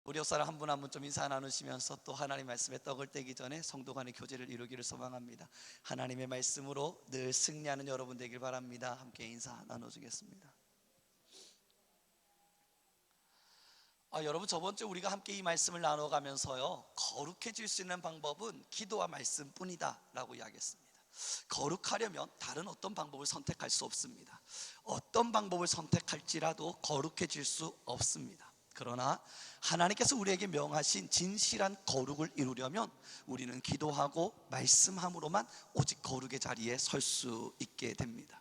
우리 옆사람 한 분 한 분 좀 인사 나누시면서 또 하나님 말씀에 떡을 떼기 전에 성도 간의 교제를 이루기를 소망합니다. 하나님의 말씀으로 늘 승리하는 여러분 되길 바랍니다. 함께 인사 나눠주겠습니다. 여러분, 저번 주 우리가 함께 이 말씀을 나눠가면서요, 거룩해질 수 있는 방법은 기도와 말씀뿐이다 라고 이야기했습니다. 거룩하려면 다른 어떤 방법을 선택할 수 없습니다. 어떤 방법을 선택할지라도 거룩해질 수 없습니다. 그러나 하나님께서 우리에게 명하신 진실한 거룩을 이루려면 우리는 기도하고 말씀함으로만 오직 거룩의 자리에 설 수 있게 됩니다.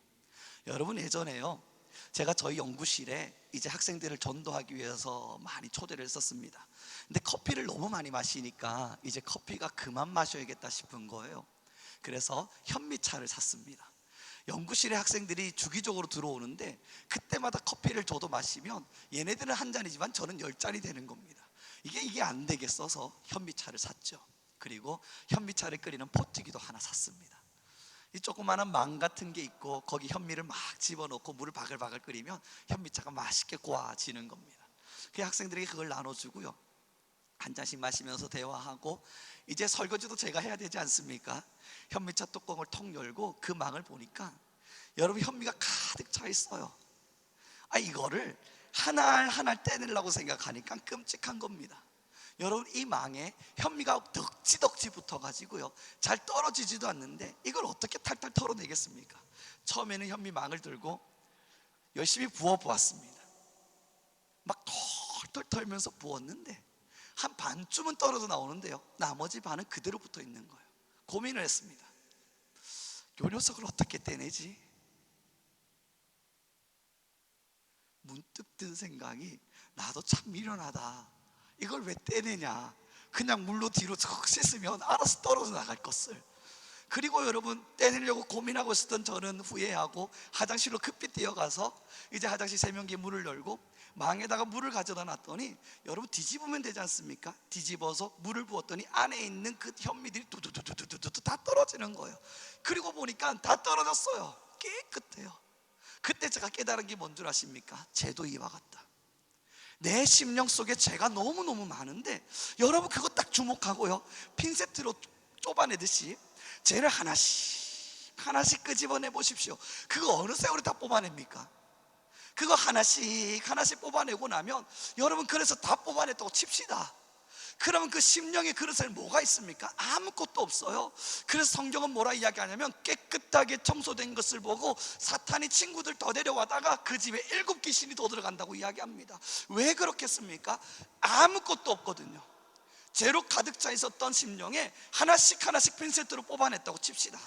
여러분, 예전에요, 제가 저희 연구실에 이제 학생들을 전도하기 위해서 많이 초대를 했었습니다. 근데 커피를 너무 많이 마시니까 이제 커피가 그만 마셔야겠다 싶은 거예요. 그래서 현미차를 샀습니다. 연구실에 학생들이 주기적으로 들어오는데 그때마다 커피를 저도 마시면 얘네들은 한 잔이지만 저는 10잔이 되는 겁니다. 이게 안 되겠어서 현미차를 샀죠. 그리고 현미차를 끓이는 포트기도 하나 샀습니다. 이 조그마한 망 같은 게 있고 거기 현미를 막 집어넣고 물을 바글바글 끓이면 현미차가 맛있게 고아지는 겁니다. 그 학생들에게 그걸 나눠주고요, 한 잔씩 마시면서 대화하고, 이제 설거지도 제가 해야 되지 않습니까? 현미차 뚜껑을 통 열고 그 망을 보니까 여러분, 현미가 가득 차 있어요. 이거를 하나 하나 떼내려고 생각하니까 끔찍한 겁니다. 여러분, 이 망에 현미가 덕지덕지 붙어가지고요, 잘 떨어지지도 않는데 이걸 어떻게 탈탈 털어내겠습니까? 처음에는 현미 망을 들고 열심히 부어보았습니다. 막 털털 털면서 부었는데 한 반쯤은 떨어져 나오는데요, 나머지 반은 그대로 붙어 있는 거예요. 고민을 했습니다. 요 녀석을 어떻게 떼내지? 문득 든 생각이, 나도 참 미련하다. 이걸 왜 떼내냐? 그냥 물로 뒤로 척 씻으면 알아서 떨어져 나갈 것을. 그리고 여러분, 떼내려고 고민하고 있었던 저는 후회하고 화장실로 급히 뛰어가서 이제 화장실 세면기에 물을 열고 망에다가 물을 가져다 놨더니, 여러분, 뒤집으면 되지 않습니까? 뒤집어서 물을 부었더니 안에 있는 그 현미들이 두두두두두두 다 떨어지는 거예요. 그리고 보니까 다 떨어졌어요. 깨끗해요. 그때 제가 깨달은 게 뭔 줄 아십니까? 쟤도 이와 같다. 내 심령 속에 죄가 너무너무 많은데, 여러분, 그거 딱 주목하고요, 핀세트로 좁아내듯이 죄를 하나씩 하나씩 끄집어내 보십시오. 그거 어느 세월에 다 뽑아냅니까? 그거 하나씩 하나씩 뽑아내고 나면, 여러분, 그래서 다 뽑아냈다고 칩시다. 그러면 그 심령의 그릇에 뭐가 있습니까? 아무것도 없어요. 그래서 성경은 뭐라 이야기하냐면, 깨끗하게 청소된 것을 보고 사탄이 친구들 더 데려와다가 그 집에 7 귀신이 더 들어간다고 이야기합니다. 왜 그렇겠습니까? 아무것도 없거든요. 죄로 가득 차 있었던 심령에 하나씩 하나씩 핀셋으로 뽑아냈다고 칩시다.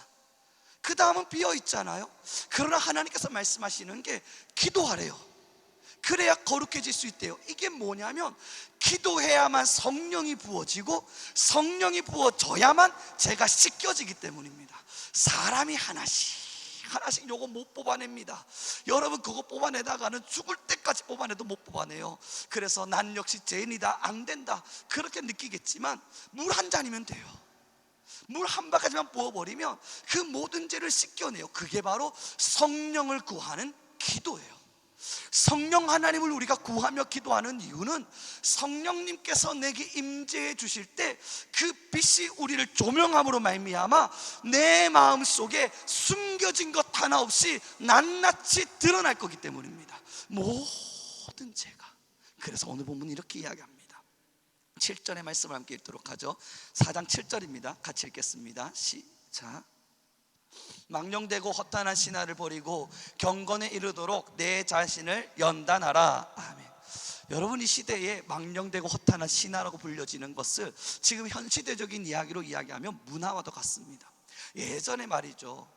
그 다음은 비어 있잖아요. 그러나 하나님께서 말씀하시는 게 기도하래요. 그래야 거룩해질 수 있대요. 이게 뭐냐면, 기도해야만 성령이 부어지고 성령이 부어져야만 죄가 씻겨지기 때문입니다. 사람이 하나씩 하나씩 요거 못 뽑아냅니다. 여러분, 그거 뽑아내다가는 죽을 때까지 뽑아내도 못 뽑아내요. 그래서 난 역시 죄인이다, 안 된다, 그렇게 느끼겠지만 물 한 잔이면 돼요. 물 한 바가지만 부어버리면 그 모든 죄를 씻겨내요. 그게 바로 성령을 구하는 기도예요. 성령 하나님을 우리가 구하며 기도하는 이유는, 성령님께서 내게 임재해 주실 때 그 빛이 우리를 조명함으로 말미암아 내 마음속에 숨겨진 것 하나 없이 낱낱이 드러날 거기 때문입니다. 모든 죄가. 그래서 오늘 본문은 이렇게 이야기합니다. 7절의 말씀을 함께 읽도록 하죠. 4장 7절입니다. 같이 읽겠습니다. 시작. 망령되고 허탄한 신화를 버리고 경건에 이르도록 내 자신을 연단하라. 아멘. 여러분, 이 시대에 망령되고 허탄한 신화라고 불려지는 것을 지금 현 시대적인 이야기로 이야기하면 문화와도 같습니다. 예전에 말이죠,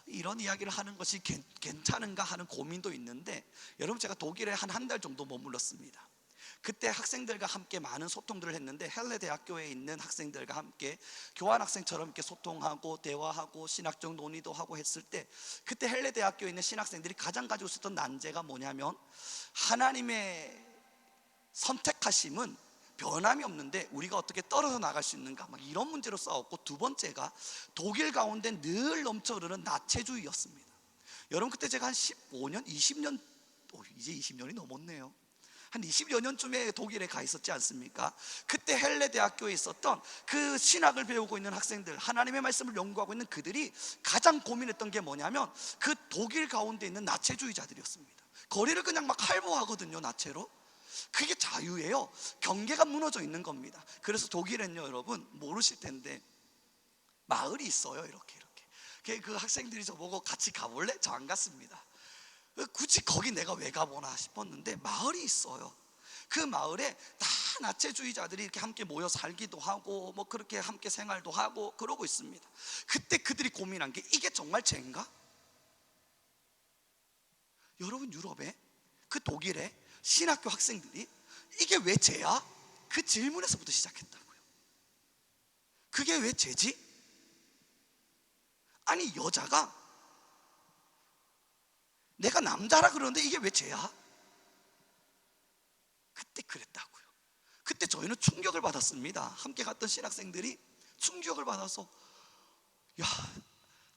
이런 이야기를 하는 것이 괜찮은가 하는 고민도 있는데, 여러분, 제가 독일에 한 달 정도 머물렀습니다. 그때 학생들과 함께 많은 소통들을 했는데, 헬레 대학교에 있는 학생들과 함께 교환학생처럼 이렇게 소통하고 대화하고 신학적 논의도 하고 했을 때, 그때 헬레 대학교에 있는 신학생들이 가장 가지고 있었던 난제가 뭐냐면, 하나님의 선택하심은 변함이 없는데 우리가 어떻게 떨어져 나갈 수 있는가, 막 이런 문제로 싸웠고, 두 번째가 독일 가운데 늘 넘쳐 흐르는 나체주의였습니다. 여러분, 그때 제가 한 15년, 20년, 이제 20년이 넘었네요. 한 20여 년쯤에 독일에 가 있었지 않습니까? 그때 헬레 대학교에 있었던 그 신학을 배우고 있는 학생들, 하나님의 말씀을 연구하고 있는 그들이 가장 고민했던 게 뭐냐면 그 독일 가운데 있는 나체주의자들이었습니다. 거리를 그냥 막 할보하거든요, 나체로. 그게 자유예요. 경계가 무너져 있는 겁니다. 그래서 독일은요, 여러분 모르실 텐데 마을이 있어요. 이렇게 그 학생들이 저보고 같이 가볼래? 저 안 갔습니다. 굳이 거기 내가 왜 가보나 싶었는데 마을이 있어요. 그 마을에 다 나체주의자들이 이렇게 함께 모여 살기도 하고 뭐 그렇게 함께 생활도 하고 그러고 있습니다. 그때 그들이 고민한 게 이게 정말 죄인가? 여러분, 유럽에 그 독일의 신학교 학생들이 이게 왜 죄야? 그 질문에서부터 시작했다고요. 그게 왜 죄지? 아니, 여자가 내가 남자라 그러는데 이게 왜 죄야? 그때 그랬다고요. 그때 저희는 충격을 받았습니다. 함께 갔던 신학생들이 충격을 받아서, 야,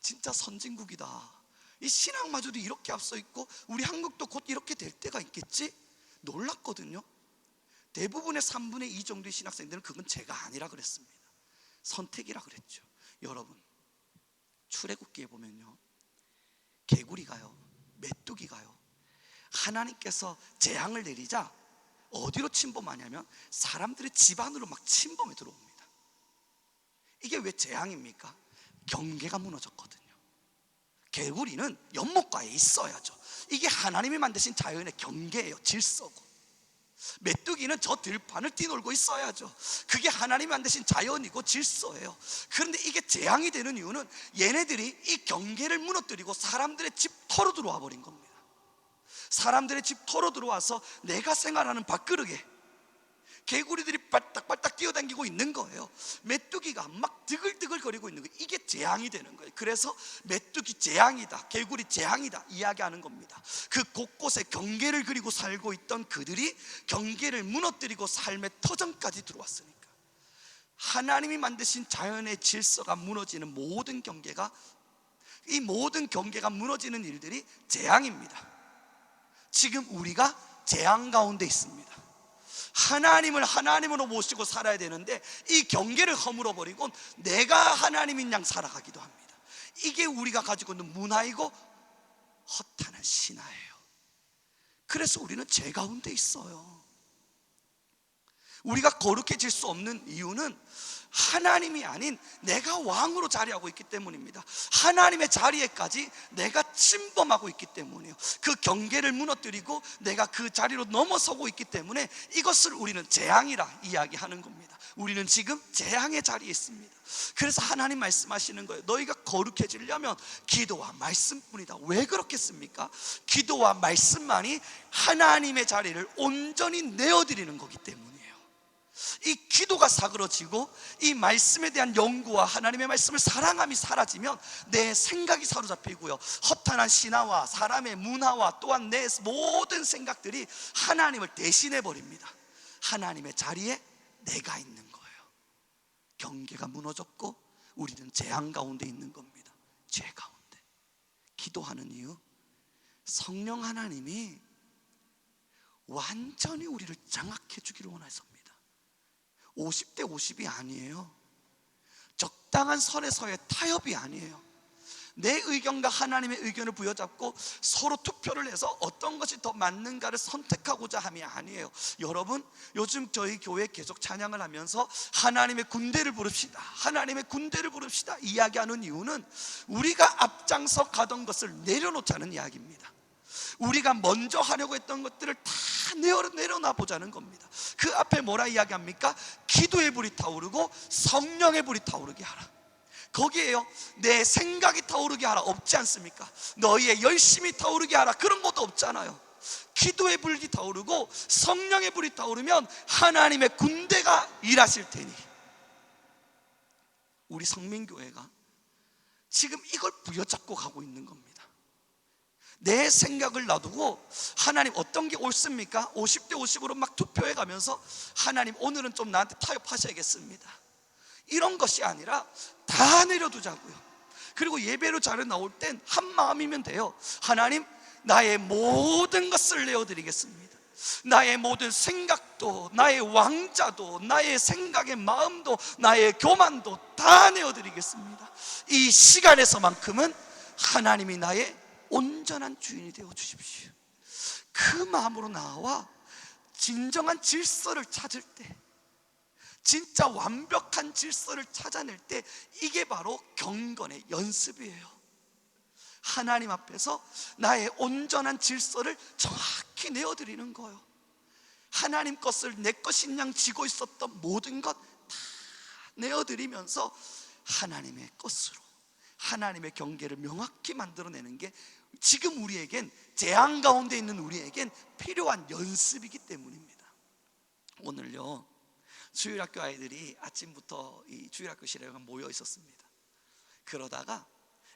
진짜 선진국이다. 이 신학마저도 이렇게 앞서 있고 우리 한국도 곧 이렇게 될 때가 있겠지? 놀랐거든요. 대부분의 3분의 2 정도의 신학생들은 그건 죄가 아니라 그랬습니다. 선택이라 그랬죠. 여러분, 출애굽기에 보면요, 개구리가요, 메뚜기가요, 하나님께서 재앙을 내리자 어디로 침범하냐면 사람들의 집 안으로 막 침범해 들어옵니다. 이게 왜 재앙입니까? 경계가 무너졌거든요. 개구리는 연못가에 있어야죠. 이게 하나님이 만드신 자연의 경계예요. 질서고. 메뚜기는 저 들판을 뛰놀고 있어야죠. 그게 하나님이 만드신 자연이고 질서예요. 그런데 이게 재앙이 되는 이유는 얘네들이 이 경계를 무너뜨리고 사람들의 집터로 들어와 버린 겁니다. 사람들의 집터로 들어와서 내가 생활하는 밥그릇에 개구리들이 빨딱빨딱 뛰어다니고 있는 거예요. 메뚜기가 막 드글드글 거리고 있는 거예요. 이게 재앙이 되는 거예요. 그래서 메뚜기 재앙이다, 개구리 재앙이다 이야기하는 겁니다. 그 곳곳에 경계를 그리고 살고 있던 그들이 경계를 무너뜨리고 삶의 터전까지 들어왔으니까, 하나님이 만드신 자연의 질서가 무너지는 모든 경계가, 이 모든 경계가 무너지는 일들이 재앙입니다. 지금 우리가 재앙 가운데 있습니다. 하나님을 하나님으로 모시고 살아야 되는데 이 경계를 허물어 버리고 내가 하나님인 양 살아가기도 합니다. 이게 우리가 가지고 있는 문화이고 허탄한 신화예요. 그래서 우리는 죄 가운데 있어요. 우리가 거룩해질 수 없는 이유는 하나님이 아닌 내가 왕으로 자리하고 있기 때문입니다. 하나님의 자리에까지 내가 침범하고 있기 때문이에요. 그 경계를 무너뜨리고 내가 그 자리로 넘어서고 있기 때문에 이것을 우리는 재앙이라 이야기하는 겁니다. 우리는 지금 재앙의 자리에 있습니다. 그래서 하나님 말씀하시는 거예요. 너희가 거룩해지려면 기도와 말씀뿐이다. 왜 그렇겠습니까? 기도와 말씀만이 하나님의 자리를 온전히 내어드리는 거기 때문이에요. 이 기도가 사그러지고 이 말씀에 대한 연구와 하나님의 말씀을 사랑함이 사라지면 내 생각이 사로잡히고요, 허탄한 신화와 사람의 문화와 또한 내 모든 생각들이 하나님을 대신해 버립니다. 하나님의 자리에 내가 있는 거예요. 경계가 무너졌고 우리는 재앙 가운데 있는 겁니다. 죄 가운데. 기도하는 이유, 성령 하나님이 완전히 우리를 장악해 주기를 원해서입니다. 50대 50이 아니에요. 적당한 선에서의 타협이 아니에요. 내 의견과 하나님의 의견을 부여잡고 서로 투표를 해서 어떤 것이 더 맞는가를 선택하고자 함이 아니에요. 여러분, 요즘 저희 교회 계속 찬양을 하면서 하나님의 군대를 부릅시다, 하나님의 군대를 부릅시다 이야기하는 이유는 우리가 앞장서 가던 것을 내려놓자는 이야기입니다. 우리가 먼저 하려고 했던 것들을 다 내려놔 보자는 겁니다. 그 앞에 뭐라 이야기합니까? 기도의 불이 타오르고 성령의 불이 타오르게 하라. 거기에요, 내 생각이 타오르게 하라 없지 않습니까? 너희의 열심이 타오르게 하라 그런 것도 없잖아요. 기도의 불이 타오르고 성령의 불이 타오르면 하나님의 군대가 일하실 테니, 우리 성민교회가 지금 이걸 부여잡고 가고 있는 겁니다. 내 생각을 놔두고 하나님 어떤 게 옳습니까? 50대 50으로 막 투표해 가면서 하나님 오늘은 좀 나한테 타협하셔야겠습니다, 이런 것이 아니라 다 내려두자고요. 그리고 예배로 자료 나올 땐 한 마음이면 돼요. 하나님, 나의 모든 것을 내어드리겠습니다. 나의 모든 생각도, 나의 왕자도, 나의 생각의 마음도, 나의 교만도 다 내어드리겠습니다. 이 시간에서만큼은 하나님이 나의 온전한 주인이 되어 주십시오. 그 마음으로 나와 진정한 질서를 찾을 때, 진짜 완벽한 질서를 찾아낼 때, 이게 바로 경건의 연습이에요. 하나님 앞에서 나의 온전한 질서를 정확히 내어드리는 거예요. 하나님 것을 내 것인 양 지고 있었던 모든 것 다 내어드리면서 하나님의 것으로, 하나님의 경계를 명확히 만들어내는 게 지금 우리에겐, 재앙 가운데 있는 우리에겐 필요한 연습이기 때문입니다. 오늘요, 주일학교 아이들이 아침부터 이 주일학교실에 모여 있었습니다. 그러다가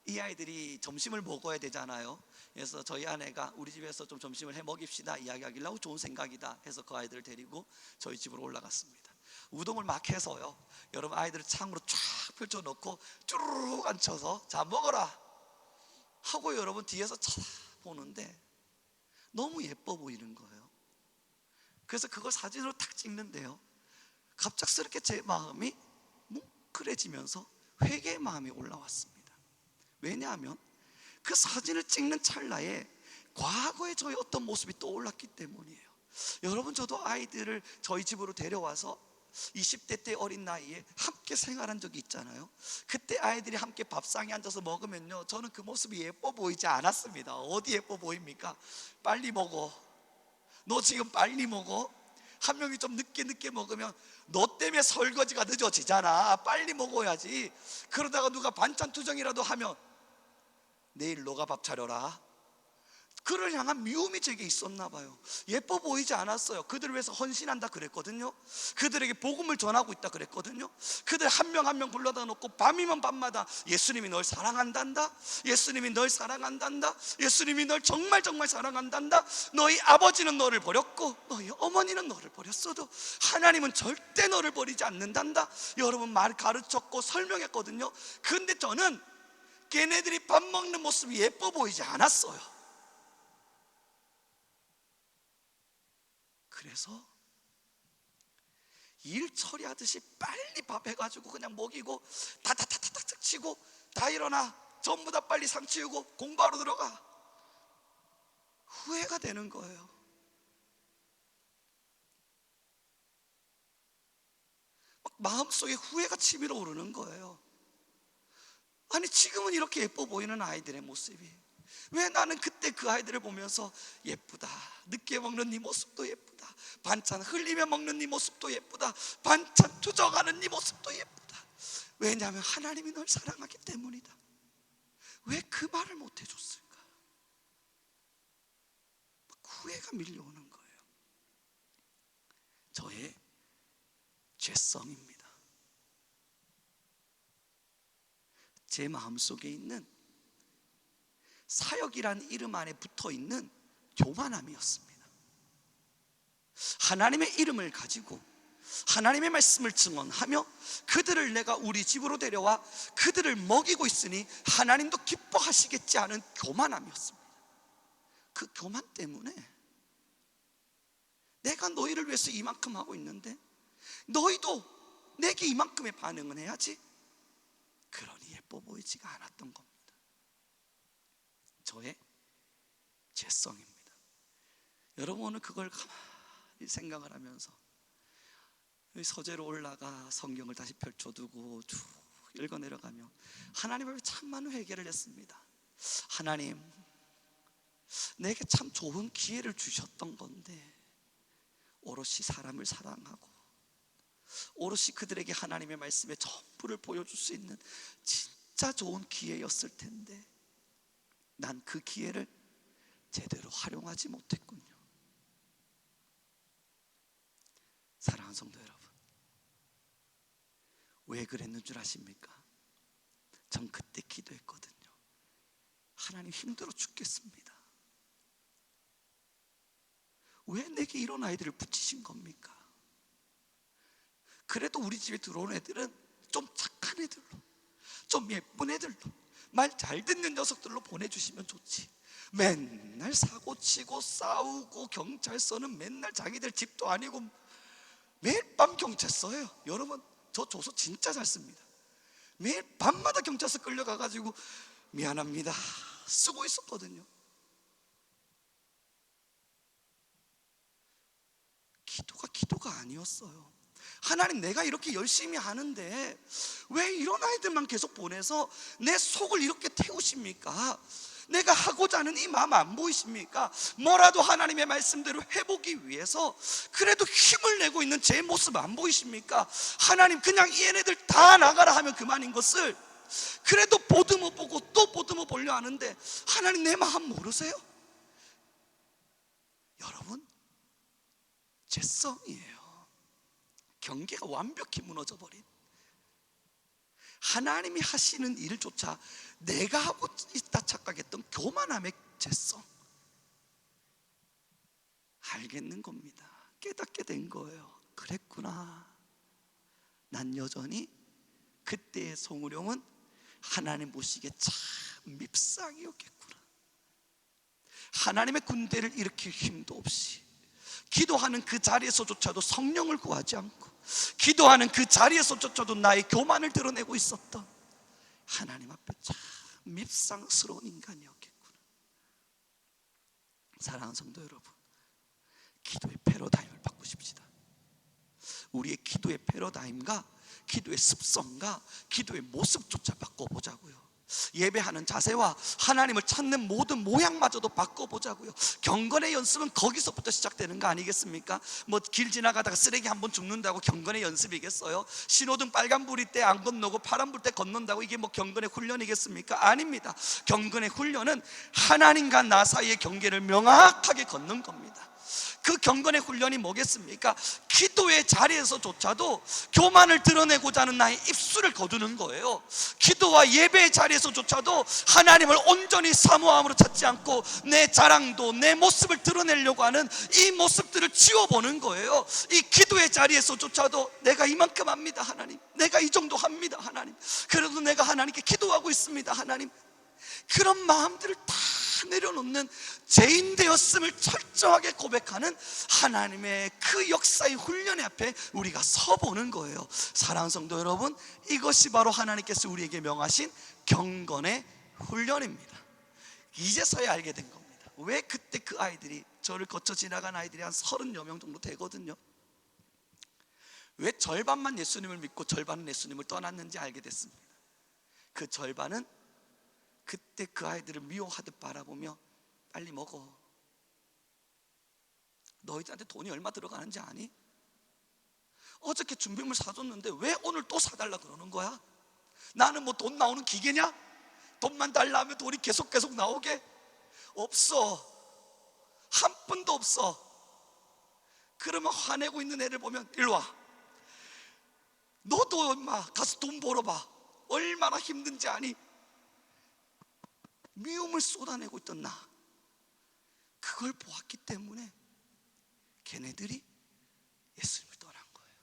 이 아이들이 점심을 먹어야 되잖아요. 그래서 저희 아내가 우리 집에서 좀 점심을 해 먹입시다 이야기하길래 좋은 생각이다 해서 그 아이들을 데리고 저희 집으로 올라갔습니다. 우동을 막 해서요, 여러분, 아이들을 창으로 쫙 펼쳐놓고 쭈르륵 앉혀서 자 먹어라 하고 여러분 뒤에서 쳐다보는데 너무 예뻐 보이는 거예요. 그래서 그걸 사진으로 탁 찍는데요, 갑작스럽게 제 마음이 뭉클해지면서 회개의 마음이 올라왔습니다. 왜냐하면 그 사진을 찍는 찰나에 과거의 저의 어떤 모습이 떠올랐기 때문이에요. 여러분, 저도 아이들을 저희 집으로 데려와서 20대 때 어린 나이에 함께 생활한 적이 있잖아요. 그때 아이들이 함께 밥상에 앉아서 먹으면요, 저는 그 모습이 예뻐 보이지 않았습니다. 어디 예뻐 보입니까? 빨리 먹어, 너 지금 빨리 먹어. 한 명이 좀 늦게 먹으면 너 때문에 설거지가 늦어지잖아, 빨리 먹어야지. 그러다가 누가 반찬 투정이라도 하면 내일 너가 밥 차려라. 그를 향한 미움이 제게 있었나 봐요. 예뻐 보이지 않았어요. 그들을 위해서 헌신한다 그랬거든요. 그들에게 복음을 전하고 있다 그랬거든요. 그들 한 명 한 명 불러다 놓고 밤이면 밤마다 예수님이 널 사랑한단다, 예수님이 널 사랑한단다, 예수님이 널 정말 정말 사랑한단다. 너희 아버지는 너를 버렸고 너희 어머니는 너를 버렸어도 하나님은 절대 너를 버리지 않는단다. 여러분, 말 가르쳤고 설명했거든요. 근데 저는 걔네들이 밥 먹는 모습이 예뻐 보이지 않았어요. 그래서 일 처리하듯이 빨리 밥 해가지고 그냥 먹이고 다다다다닥 치고 다 일어나, 전부 다 빨리 상 치우고 공부하러 들어가. 후회가 되는 거예요. 막 마음속에 후회가 치밀어 오르는 거예요. 아니, 지금은 이렇게 예뻐 보이는 아이들의 모습이 왜 나는 그때 그 아이들을 보면서 예쁘다, 늦게 먹는 네 모습도 예쁘다, 반찬 흘리며 먹는 네 모습도 예쁘다, 반찬 투정하는 네 모습도 예쁘다. 왜냐하면 하나님이 널 사랑하기 때문이다. 왜 그 말을 못 해줬을까? 후회가 밀려오는 거예요. 저의 죄성입니다. 제 마음속에 있는 사역이란 이름 안에 붙어있는 교만함이었습니다. 하나님의 이름을 가지고 하나님의 말씀을 증언하며 그들을 내가 우리 집으로 데려와 그들을 먹이고 있으니 하나님도 기뻐하시겠지 하는 교만함이었습니다. 그 교만 때문에 내가 너희를 위해서 이만큼 하고 있는데 너희도 내게 이만큼의 반응은 해야지, 그러니 예뻐 보이지가 않았던 겁니다. 저의 죄성입니다. 여러분, 오늘 그걸 가만히 생각을 하면서 서재로 올라가 성경을 다시 펼쳐두고 쭉 읽어 내려가며 하나님 앞에 참 많은 회개를 했습니다. 하나님, 내게 참 좋은 기회를 주셨던 건데 오롯이 사람을 사랑하고 오롯이 그들에게 하나님의 말씀의 전부를 보여줄 수 있는 진짜 좋은 기회였을 텐데 난 그 기회를 제대로 활용하지 못했군요. 사랑하는 성도 여러분, 왜 그랬는 줄 아십니까? 전 그때 기도했거든요. 하나님, 힘들어 죽겠습니다. 왜 내게 이런 아이들을 붙이신 겁니까? 그래도 우리 집에 들어온 애들은 좀 착한 애들로, 좀 예쁜 애들로, 말 잘 듣는 녀석들로 보내주시면 좋지. 맨날 사고치고 싸우고 경찰서는 맨날 자기들 집도 아니고 매일 밤 경찰서예요. 여러분, 저 조서 진짜 잘 씁니다. 매일 밤마다 경찰서 끌려가가지고 미안합니다 쓰고 있었거든요. 기도가 아니었어요. 하나님, 내가 이렇게 열심히 하는데 왜 이런 아이들만 계속 보내서 내 속을 이렇게 태우십니까? 내가 하고자 하는 이 마음 안 보이십니까? 뭐라도 하나님의 말씀대로 해보기 위해서 그래도 힘을 내고 있는 제 모습 안 보이십니까? 하나님, 그냥 얘네들 다 나가라 하면 그만인 것을 그래도 보듬어 보고 또 보듬어 보려 하는데 하나님, 내 마음 모르세요? 여러분, 죄성이에요. 경계가 완벽히 무너져 버린, 하나님이 하시는 일조차 내가 하고 있다 착각했던 교만함의 죄성, 알겠는 겁니다. 깨닫게 된 거예요. 그랬구나, 난 여전히 그때의 송우룡은 하나님 보시기에 참 밉상이었겠구나. 하나님의 군대를 일으킬 힘도 없이 기도하는 그 자리에서조차도 성령을 구하지 않고 기도하는 그 자리에서조차도 나의 교만을 드러내고 있었던 하나님 앞에 참 밉상스러운 인간이었겠구나. 사랑하는 성도 여러분, 기도의 패러다임을 바꾸십시다. 우리의 기도의 패러다임과 기도의 습성과 기도의 모습조차 바꿔보자고요. 예배하는 자세와 하나님을 찾는 모든 모양마저도 바꿔보자고요. 경건의 연습은 거기서부터 시작되는 거 아니겠습니까? 뭐 길 지나가다가 쓰레기 한 번 줍는다고 경건의 연습이겠어요? 신호등 빨간불일 때 안 건너고 파란불 때 건넌다고 이게 뭐 경건의 훈련이겠습니까? 아닙니다. 경건의 훈련은 하나님과 나 사이의 경계를 명확하게 걷는 겁니다. 그 경건의 훈련이 뭐겠습니까? 기도의 자리에서조차도 교만을 드러내고자 하는 나의 입술을 거두는 거예요. 기도와 예배의 자리에서조차도 하나님을 온전히 사모함으로 찾지 않고 내 자랑도 내 모습을 드러내려고 하는 이 모습들을 지워보는 거예요. 이 기도의 자리에서조차도 내가 이만큼 합니다 하나님, 내가 이 정도 합니다 하나님, 그래도 내가 하나님께 기도하고 있습니다 하나님, 그런 마음들을 다 내려놓는 죄인 되었음을 철저하게 고백하는 하나님의 그 역사의 훈련의 앞에 우리가 서보는 거예요. 사랑하는 성도 여러분, 이것이 바로 하나님께서 우리에게 명하신 경건의 훈련입니다. 이제서야 알게 된 겁니다. 왜 그때 그 아이들이, 저를 거쳐 지나간 아이들이 한 30여 명 정도 되거든요. 왜 절반만 예수님을 믿고 절반은 예수님을 떠났는지 알게 됐습니다. 그 절반은 그때 그 아이들을 미워하듯 바라보며 빨리 먹어, 너희들한테 돈이 얼마 들어가는지 아니? 어저께 준비물 사줬는데 왜 오늘 또 사달라 그러는 거야? 나는 뭐 돈 나오는 기계냐? 돈만 달라 하면 돈이 계속 나오게? 없어, 한 푼도 없어. 그러면 화내고 있는 애를 보면 일로 와, 너도 엄마 가서 돈 벌어봐, 얼마나 힘든지 아니? 미움을 쏟아내고 있던 나, 그걸 보았기 때문에 걔네들이 예수님을 떠난 거예요.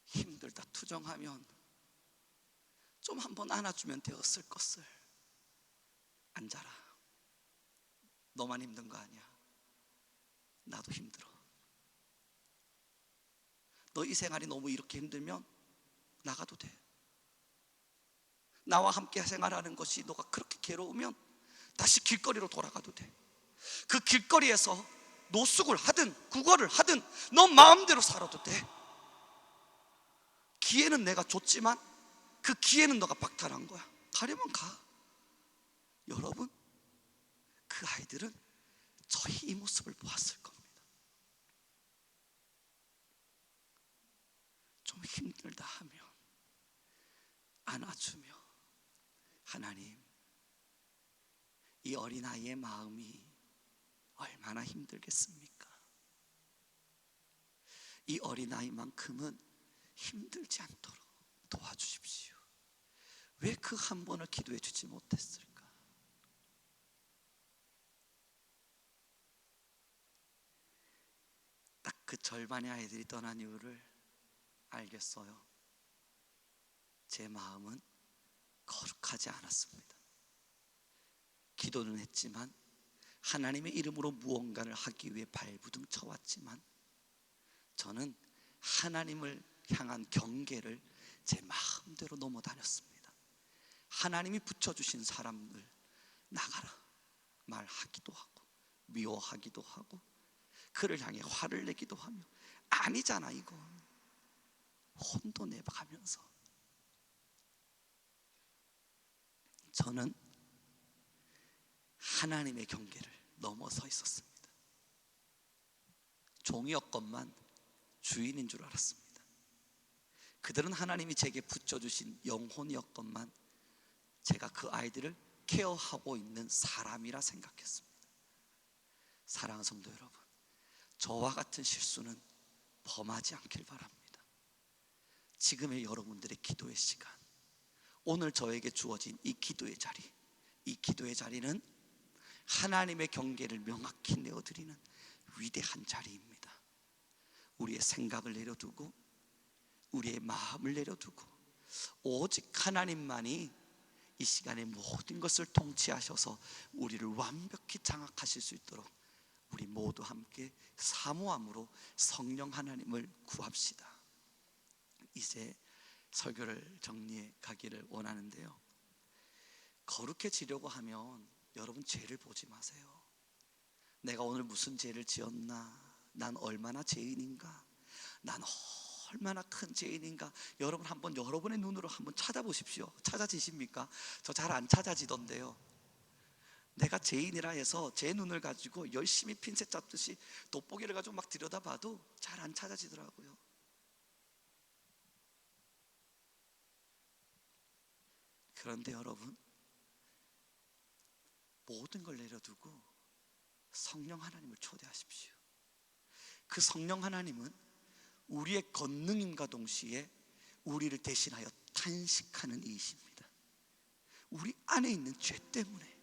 힘들다 투정하면 좀 한번 안아주면 되었을 것을, 앉아라, 너만 힘든 거 아니야, 나도 힘들어. 너 이 생활이 너무 이렇게 힘들면 나가도 돼. 나와 함께 생활하는 것이 너가 그렇게 괴로우면 다시 길거리로 돌아가도 돼. 그 길거리에서 노숙을 하든 구걸을 하든 너 마음대로 살아도 돼. 기회는 내가 줬지만 그 기회는 너가 박탈한 거야. 가려면 가. 여러분, 그 아이들은 저희 이 모습을 보았을 겁니다. 좀 힘들다 하면 안아주며, 하나님, 이 어린아이의 마음이 얼마나 힘들겠습니까? 이 어린아이만큼은 힘들지 않도록 도와주십시오. 왜 그 한 번을 기도해 주지 못했을까? 딱 그 절반의 아이들이 떠난 이유를 알겠어요. 제 마음은 거룩하지 않았습니다. 기도는 했지만 하나님의 이름으로 무언가를 하기 위해 발부둥 쳐왔지만 저는 하나님을 향한 경계를 제 마음대로 넘어다녔습니다. 하나님이 붙여주신 사람들 나가라 말하기도 하고 미워하기도 하고 그를 향해 화를 내기도 하며 아니잖아 이건 혼도 내가면서 저는 하나님의 경계를 넘어서 있었습니다. 종이었건만 주인인 줄 알았습니다. 그들은 하나님이 제게 붙여주신 영혼이었건만 제가 그 아이들을 케어하고 있는 사람이라 생각했습니다. 사랑하는 성도 여러분, 저와 같은 실수는 범하지 않길 바랍니다. 지금의 여러분들의 기도의 시간, 오늘 저에게 주어진 이 기도의 자리, 이 기도의 자리는 하나님의 경계를 명확히 내어드리는 위대한 자리입니다. 우리의 생각을 내려두고 우리의 마음을 내려두고 오직 하나님만이 이 시간에 모든 것을 통치하셔서 우리를 완벽히 장악하실 수 있도록 우리 모두 함께 사모함으로 성령 하나님을 구합시다. 이제 설교를 정리해 가기를 원하는데요, 거룩해지려고 하면 여러분 죄를 보지 마세요. 내가 오늘 무슨 죄를 지었나, 난 얼마나 죄인인가, 난 얼마나 큰 죄인인가. 여러분 한번 여러분의 눈으로 한번 찾아보십시오. 찾아지십니까? 저 잘 안 찾아지던데요. 내가 죄인이라 해서 제 눈을 가지고 열심히 핀셋 잡듯이 돋보기를 가지고 막 들여다봐도 잘 안 찾아지더라고요. 그런데 여러분, 모든 걸 내려두고 성령 하나님을 초대하십시오. 그 성령 하나님은 우리의 권능임과 동시에 우리를 대신하여 탄식하는 이이십니다. 우리 안에 있는 죄 때문에,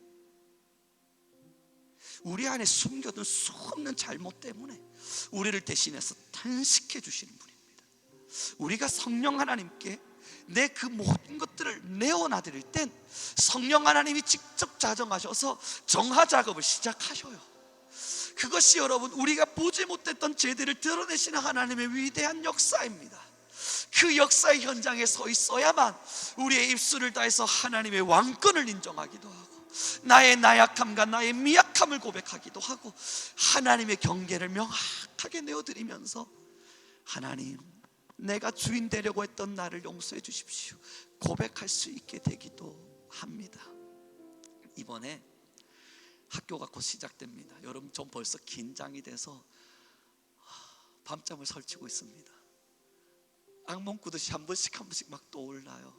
우리 안에 숨겨둔 수없는 잘못 때문에 우리를 대신해서 탄식해 주시는 분입니다. 우리가 성령 하나님께 내 그 모든 것들을 내어놔드릴 땐 성령 하나님이 직접 자정하셔서 정화 작업을 시작하셔요. 그것이 여러분, 우리가 보지 못했던 죄들을 드러내시는 하나님의 위대한 역사입니다. 그 역사의 현장에 서 있어야만 우리의 입술을 다해서 하나님의 왕권을 인정하기도 하고 나의 나약함과 나의 미약함을 고백하기도 하고 하나님의 경계를 명확하게 내어드리면서 하나님, 내가 주인 되려고 했던 나를 용서해 주십시오 고백할 수 있게 되기도 합니다. 이번에 학교가 곧 시작됩니다. 여러분, 전 벌써 긴장이 돼서 밤잠을 설치고 있습니다. 악몽 꾸듯이 한 번씩 막 떠올라요.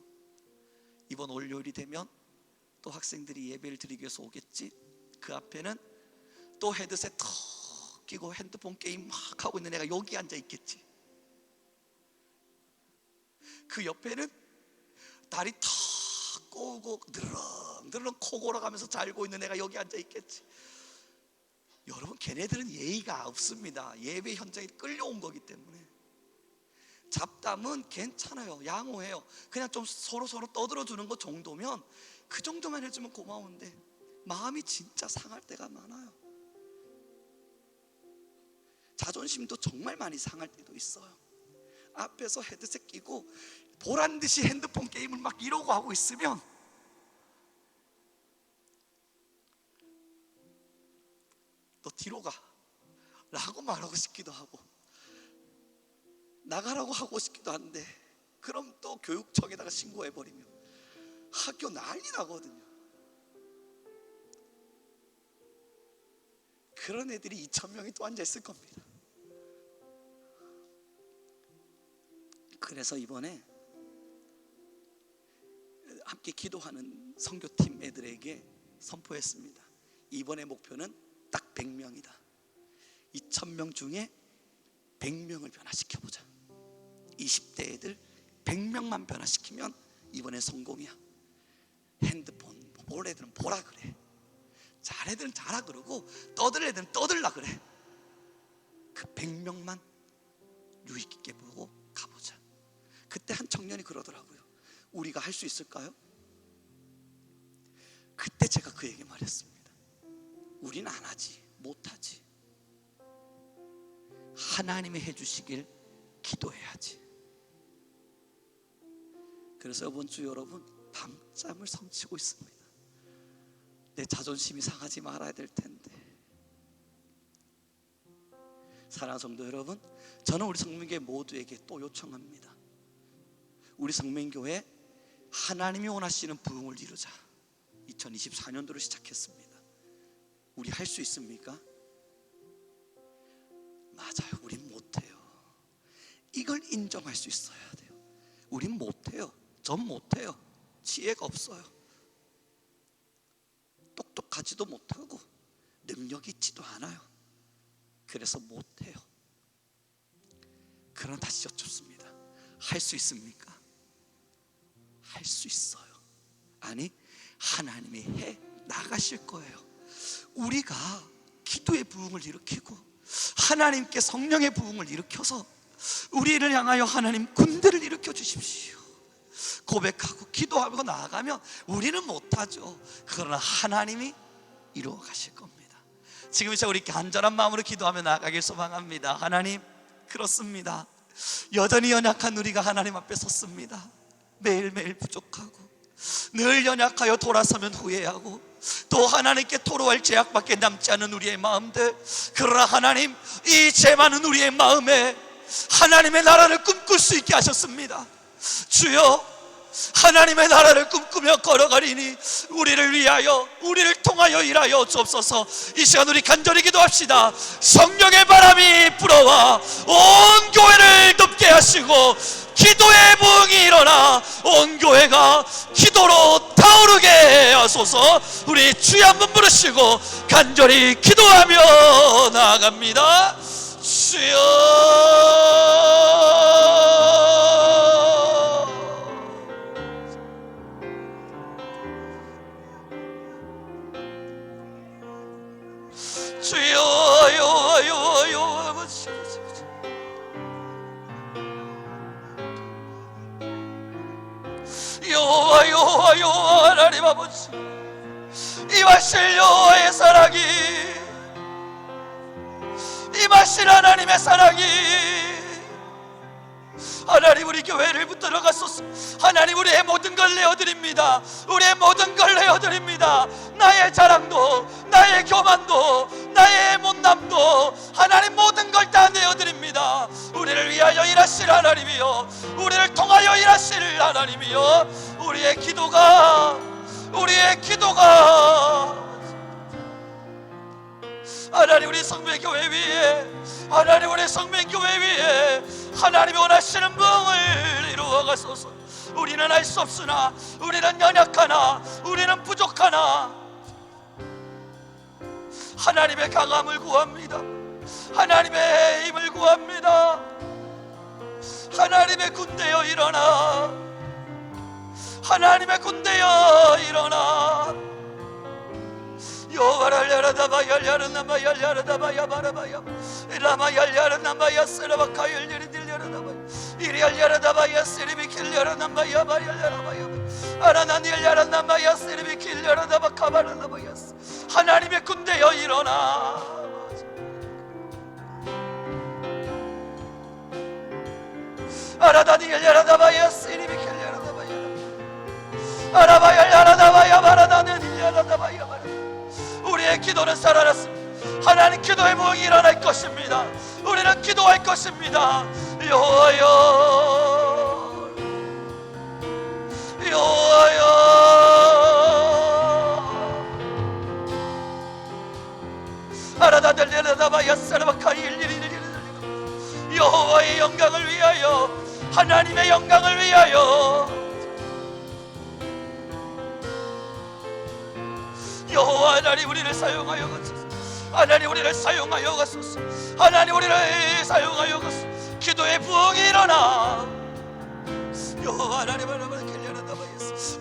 이번 월요일이 되면 또 학생들이 예배를 드리기 위해서 오겠지. 그 앞에는 또 헤드셋 턱 끼고 핸드폰 게임 막 하고 있는 애가 여기 앉아 있겠지. 그 옆에는 다리 턱 꼬고 느렁느렁 코 골아가면서 잘고 있는 애가 여기 앉아 있겠지. 여러분, 걔네들은 예의가 없습니다. 예배 현장에 끌려온 거기 때문에. 잡담은 괜찮아요. 양호해요. 그냥 좀 서로 떠들어주는 것 정도면, 그 정도만 해주면 고마운데 마음이 진짜 상할 때가 많아요. 자존심도 정말 많이 상할 때도 있어요. 앞에서 헤드셋 끼고 보란듯이 핸드폰 게임을 막 이러고 하고 있으면 너 뒤로 가 라고 말하고 싶기도 하고 나가라고 하고 싶기도 한데, 그럼 또 교육청에다가 신고해버리면 학교 난리 나거든요. 그런 애들이 2,000명이 또 앉아 있을 겁니다. 그래서 이번에 함께 기도하는 선교팀 애들에게 선포했습니다. 이번의 목표는 딱 100명이다. 2,000명 중에 100명을 변화시켜보자. 20대 애들 100명만 변화시키면 이번에 성공이야. 핸드폰 볼 애들은 보라 그래, 잘 애들은 자라 그러고 떠들 애들은 떠들라 그래. 그 100명만 유익 있게 보고 가보자. 그때 한 청년이 그러더라고요. 우리가 할 수 있을까요? 그때 제가 그 얘기 말했습니다. 우린 안 하지, 못하지. 하나님이 해주시길 기도해야지. 그래서 이번 주 여러분 밤잠을 성취고 있습니다. 내 자존심이 상하지 말아야 될 텐데. 사랑하는 성도 여러분, 저는 우리 성민교회 모두에게 또 요청합니다. 우리 성민교회 하나님이 원하시는 부흥을 이루자. 2024년도를 시작했습니다. 우리 할 수 있습니까? 맞아요, 우린 못해요. 이걸 인정할 수 있어야 돼요. 우린 못해요. 전 못해요. 지혜가 없어요. 똑똑하지도 못하고 능력이 있지도 않아요. 그래서 못해요. 그러나 다시 여쭙습니다. 할 수 있습니까? 할 수 있어요. 아니, 하나님이 해 나가실 거예요. 우리가 기도의 부흥을 일으키고 하나님께 성령의 부흥을 일으켜서 우리를 향하여 하나님 군대를 일으켜 주십시오. 고백하고 기도하고 나아가면 우리는 못하죠. 그러나 하나님이 이루어 가실 겁니다. 지금 이제 우리 간절한 마음으로 기도하며 나아가길 소망합니다. 하나님, 그렇습니다. 여전히 연약한 우리가 하나님 앞에 섰습니다. 매일매일 부족하고 늘 연약하여 돌아서면 후회하고 또 하나님께 토로할 죄악밖에 남지 않은 우리의 마음들, 그러나 하나님, 이 죄 많은 우리의 마음에 하나님의 나라를 꿈꿀 수 있게 하셨습니다. 주여, 하나님의 나라를 꿈꾸며 걸어가리니 우리를 위하여, 우리를 통하여 일하여 주옵소서. 이 시간 우리 간절히 기도합시다. 성령의 바람이 불어와 온 교회를 덮게 하시고 기도의 부흥이 일어나 온 교회가 기도로 타오르게 하소서. 우리 주여 한번 부르시고 간절히 기도하며 나아갑니다. 주여, 여호와 하나님 아버지, 임하실 여호와의 사랑이, 임하실 하나님의 사랑이 하나님 우리 교회를 붙들어 가소서. 하나님, 우리의 모든 걸 내어드립니다. 우리의 모든 걸 내어드립니다. 나의 자랑도, 나의 교만도, 나의 못남도 하나님 모든 걸 다 내어드립니다. 우리를 위하여 일하실 하나님이여, 우리를 통하여 일하실 하나님이여, 우리의 기도가 하나님 우리 성매교회 위에, 하나님 우리 성매교회 위에 하나님이 원하시는 부흥을 이루어 가소서. 우리는 할 수 없으나, 우리는 연약하나, 우리는 부족하나 하나님의 강함을 구합니다. 하나님의 힘을 구합니다. 하나님의 군대여 일어나, 하나님의 군대여 일어나. 여호와를 열어다봐 열려르나마 열려르다바야 바라바야 라마 열려르나마야 쓰라바카 열려르딜 열어다바 이리 열려르다바야 쓰리비 길 열어나마야 바 열려라바야 아라난 열려르나마야 쓰리비 길 열어다바 카바라나바야. 하나님의 군대여 일어나. 아라다니 열려르다바야 쓰리비 길 열어다바야 아라바 열려르다바야 바라다니 열어다바야 바라. 우리의 기도는 살아났습니다. 하나님, 기도의 부흥이 일어날 것입니다. 우리는 기도할 것입니다. 여호와여, 여호와여, 아라다들레라다바야 사라바카일리리리리. 여호와의 영광을 위하여, 하나님의 영광을 위하여 여호와 하나님, 우리를 사용하여 가소서. 하나님, 우리를 사용하여 가소서. 하나님, 우리를 사용하여 가소서. 기도의 부흥이 일어나. 여호와 하나님,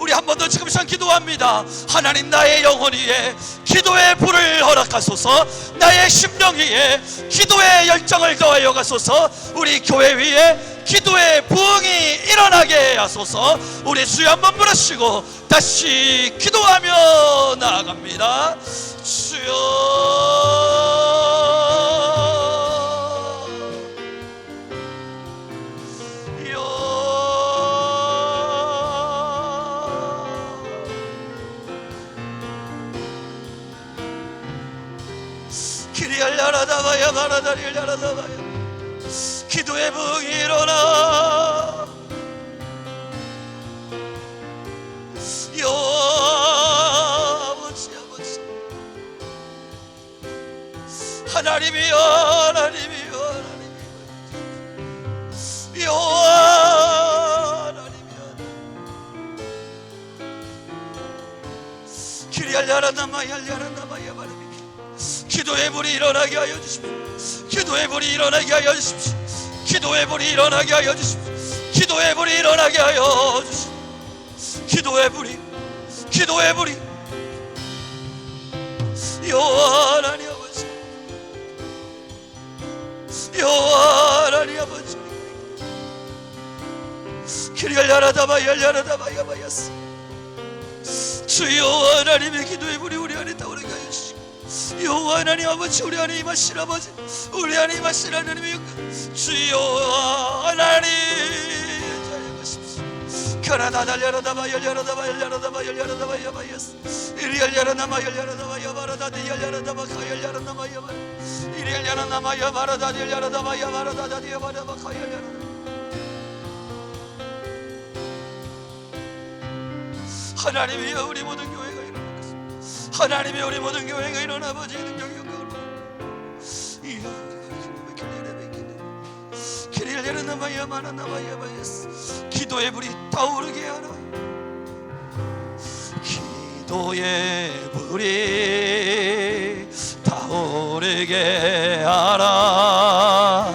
우리 한 번 더 지금 시간 기도합니다. 하나님, 나의 영혼 위에 기도의 불을 허락하소서. 나의 심령 위에 기도의 열정을 더하여 가소서. 우리 교회 위에 기도의 부흥이 일어나게 하소서. 우리 주여 한번 부르시고 다시 기도하며 나아갑니다. 주여 기도의 부흥이 일어나. 아버지 하나님이여 하나님이여 하나님이여 하나님이여 기리알야라나마얄야라나마야 바람이 기도의 불이 일어나게 하여 주십시오. 기도의 불이 일어나게 하여 주십시오. 기도의 불이 일어나게 하여 주십시오. 기도의 불이 일어나게 하여 주십시오. 기도의 불이 여호와 하나님 아버지, 여호와 하나님 아버지, 기리알야라다바얄야라다바야바야스 주여 하나님의 기도의 불이 우리 안에 타오르게 하여 주시고, 여호와 하나님 아버지, 우리 안에 임하신 아버지, 우리 안에 임하신 하나님의 영광 주여 하나님 자유하십시오. 가라다달야라다바얄야라다바얄야라다바얄야라다바야바야스 이리알야라나마얄야라다바야바라다디얄야라다바카얄야라나마야바 이리알야라나마야바라다디얄야라다바야바라다디야바라바카얄야라다 하나님이여 우리 모든 교회가 일어나겠습니다. 하나님이여 우리 모든 교회가 일어나 아버지 능력의 영광을 기도의 불이 타오르게 하라. 기도의 불이 타오르게 하라.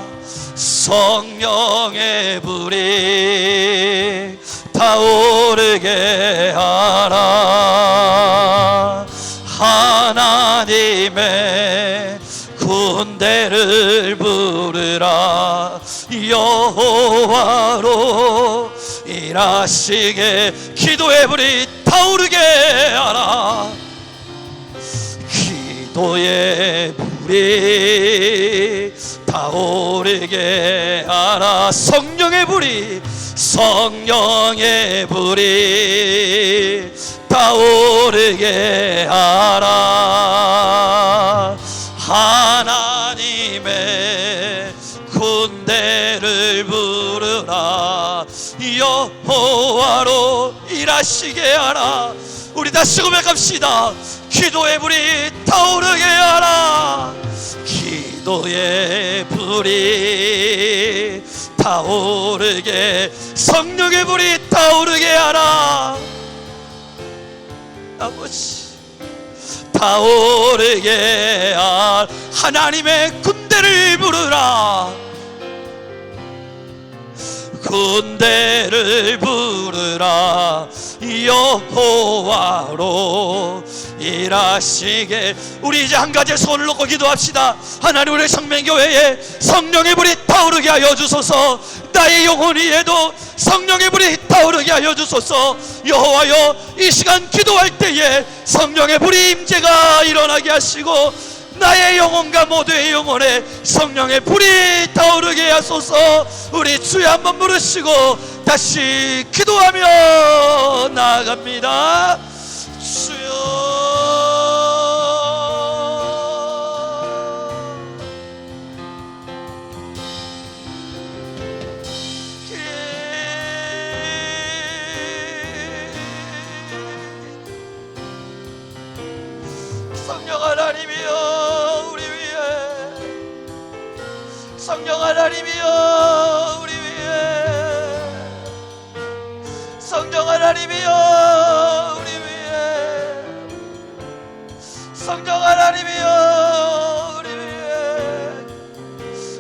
성령의 불이 타오르게 하라. 하나님의 군대를 부르라. 여호와로 일하시게 기도의 불이 타오르게 하라. 기도의 불이 타오르게 하라. 성령의 불이 타오르게 하라. 하나님의 군대를 부르라. 여호와로 일하시게 하라. 우리 다시 고백합시다. 기도의 불이 타오르게 하라. 기도의 불이 타오르게, 성령의 불이 타오르게 하라. 아버지 타오르게 하라. 하나님의 군대를 부르라. 군대를 부르라. 여호와로 일하시게. 우리 이제 한 가지 손을 놓고 기도합시다. 하나님, 우리 성명교회에 성령의 불이 타오르게 하여 주소서. 나의 영혼 위에도 성령의 불이 타오르게 하여 주소서. 여호와여, 이 시간 기도할 때에 성령의 불이 임재가 일어나게 하시고 나의 영혼과 모두의 영혼에 성령의 불이 타오르게 하소서. 우리 주여 한번 부르시고 다시 기도하며 나아갑니다. 주여 성령 하나님이여 우리 위에, 성령 하나님이여 우리 위에, 성령 하나님이여 우리 위에, 성령 하나님이여 우리 위에.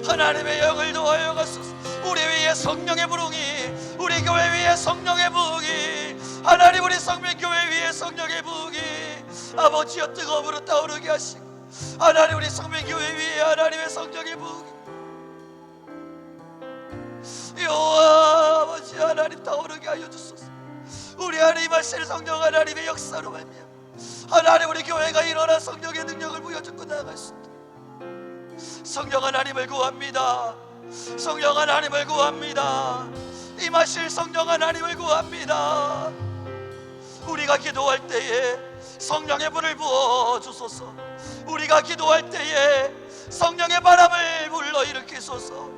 하나님의 영을 도하여 가소서. 우리 위에 성령의 부흥이, 우리 교회 위에 성령의 부흥이, 하나님 우리 성명교회 위에 성령의 부흥이 아버지여 뜨거움으로 타오르게 하시고, 하나님 우리 성명교회 위에 하나님의 성령의 부흥이 하여 주소서. 우리 안에 임하실 성령 하나님의 역사로 말미암아 하나님 우리 교회가 일어나 성령의 능력을 부여주고 나아갈 수 있도록 성령 하나님을 구합니다. 성령 하나님을 구합니다. 임하실 성령 하나님을 구합니다. 우리가 기도할 때에 성령의 불을 부어주소서. 우리가 기도할 때에 성령의 바람을 불러일으키소서.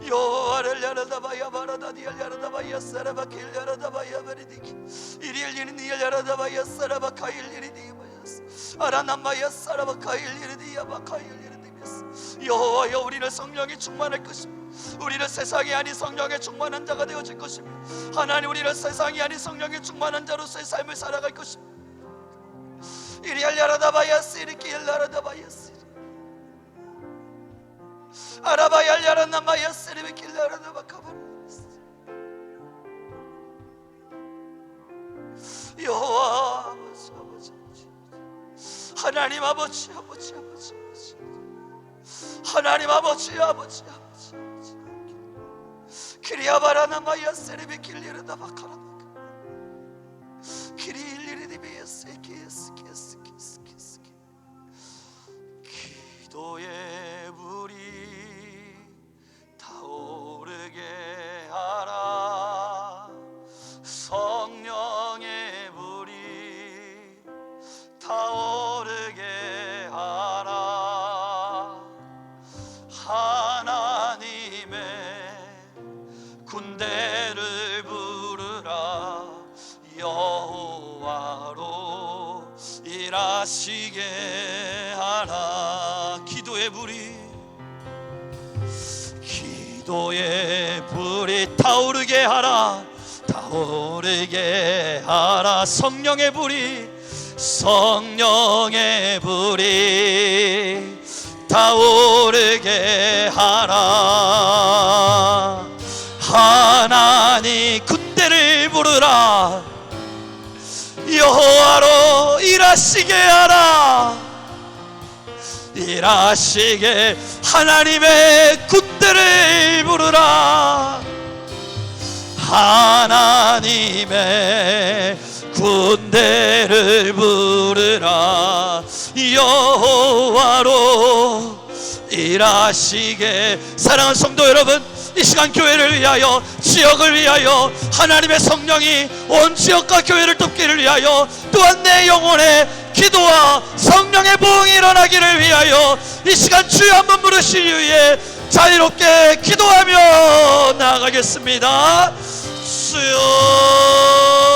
여호와를 야라다바야 바라다디엘 야라다바야 사라바킬 야라다바야 바리디키 이리엘리니 야라다바야 사라바카일 이리디바야스 아라나마야 사라바카일 이리디야바카일 이리디비스. 여호와여, 우리는 성령이 충만할 것입니다. 우리는 세상이 아닌 성령에 충만한 자가 되어질 것입니다. 하나님, 우리는 세상이 아닌 성령에 충만한 자로서의 삶을 살아갈 것입니다. 이리알야라다바야스 이리키엘라라다바야스 아라바얄야라나마야스 이리키엘라라다바카바라스. 여호와 아버지, 아버지, 하나님 아버지, 아버지, 아버지, 하나님 아버지, 아버지, 아버지, 키리아바라나마야 세레베킬리르다바카라나카 키리일리리디베야스 키스 키스 키스 키스. 기도의 불이 타오르게 하라. 성령의 불이 타오르게 하라. 하나님의 군대를 부르라. 여호와로 일하시게 하라. 기도의 불이 타오르게 하라. 타오르게 하라. 성령의 불이 타오르게 하라. 하나님 군대를 부르라. 여호와로 일하시게 하라. 일하시게 하나님의 군대를 부르라. 하나님의 군대를 부르라. 여호와로 일하시게. 사랑하는 성도 여러분, 이 시간 교회를 위하여, 지역을 위하여, 하나님의 성령이 온 지역과 교회를 돕기를 위하여, 또한 내 영혼의 기도와 성령의 부흥이 일어나기를 위하여 이 시간 주여 한번 부르시기 위해 자유롭게 기도하며 나아가겠습니다. 주여.